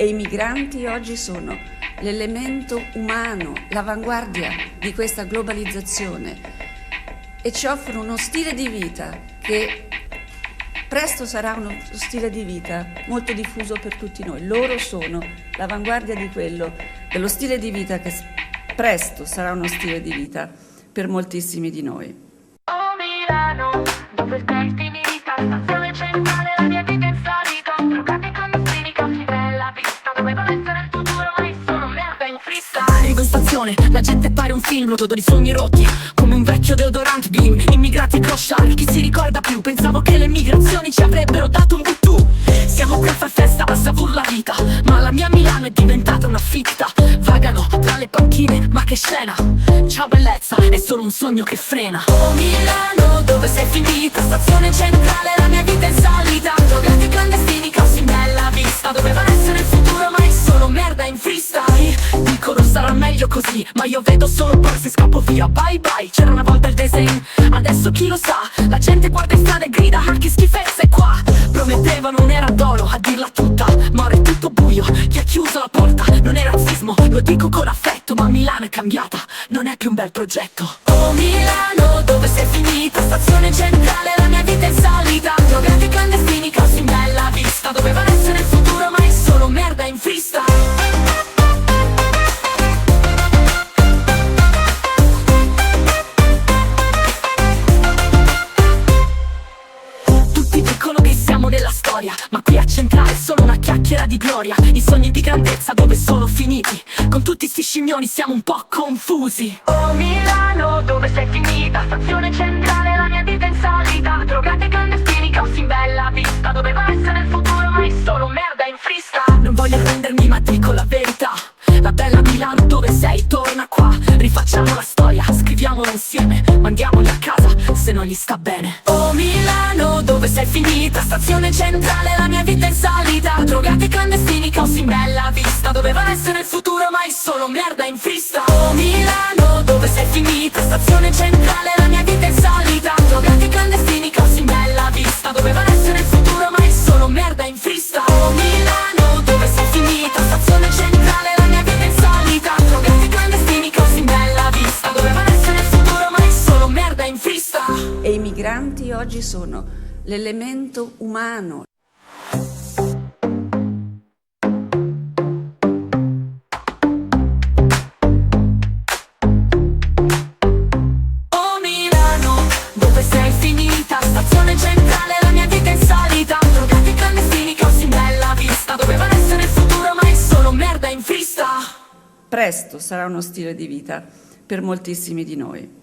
E i migranti oggi sono l'elemento umano, l'avanguardia di questa globalizzazione e ci offrono uno stile di vita che presto sarà uno stile di vita molto diffuso per tutti noi. Loro sono l'avanguardia di quello, dello stile di vita che presto sarà uno stile di vita per moltissimi di noi. Oh Milano, dove stai finita? Stazione centrale, la mia vita è insolita. Drogati clandestini, così bella vista. Doveva essere il futuro, ma è solo merda in freestyle. Arrivo in stazione, la gente pare un film, l'odore di sogni rotti, come un vecchio deodorante beam. Immigrati e crosciar, chi si ricorda più? Pensavo che le migrazioni ci avrebbero dato un buttù. Siamo qui a far festa, a savur la vita, ma la mia Milano è diventata una fitta. Vagano tra le panchine, ma che scena. Ciao bellezza, è solo un sogno che frena. Oh Milano, dove sei finita? Stazione centrale, la mia vita è insolita. Drogati clandestini, così bella vista. Doveva essere il futuro, ma è solo merda in freestyle. Dicono sarà meglio così, ma io vedo solo porse e scappo via. Bye bye, c'era una volta il design, adesso chi lo sa. La gente guarda in strada e grida, ah che schifezza è qua. Promettevano un era d'oro, a dirla tutta, ma ora è tutto buio, chi ha chiuso la porta? Non è razzismo, lo dico con affetto, ma Milano è cambiata, non è più un bel progetto. Oh Milano, dove sei finita? Stazione centrale, la mia vita è insolita. Drogati clandestini, così bella vista. Doveva essere il futuro, ma è solo merda in freestyle. Nella storia, ma qui a centrale è solo una chiacchiera di gloria. I sogni di grandezza dove sono finiti? Con tutti sti scimmioni siamo un po' confusi. Oh Milano, dove sei finita? Stazione centrale, la mia vita è insolita. Drogati clandestini, così bella vista. Doveva essere il futuro, ma è solo merda in freestyle. Non voglio arrendermi, ma dico la verità. La bella Milano, dove sei? Torna qua. Rifacciamo la storia, scriviamola insieme. Mandiamoli a casa, se non gli sta bene. Oh Milano, dove sei finita? Stazione centrale, la mia vita è insolita. Drogati clandestini, così bella vista. Doveva essere il futuro, ma è solo merda in freestyle. Oh Milano, dove sei finita? Stazione centrale, la mia vita è insolita. Drogati clandestini, così bella vista. Doveva essere il futuro, ma è solo merda in freestyle. Oh Milano, dove sei finita? Stazione centrale, la mia vita è insolita. Drogati clandestini, così bella vista. Doveva essere il futuro, ma è solo merda in freestyle. E i migranti oggi sono l'elemento umano. Oh Milano, dove sei finita? Stazione centrale, la mia vita è insolita. Drogati clandestini, così bella vista. Doveva essere il futuro, ma è solo merda in freestyle. Presto sarà uno stile di vita per moltissimi di noi.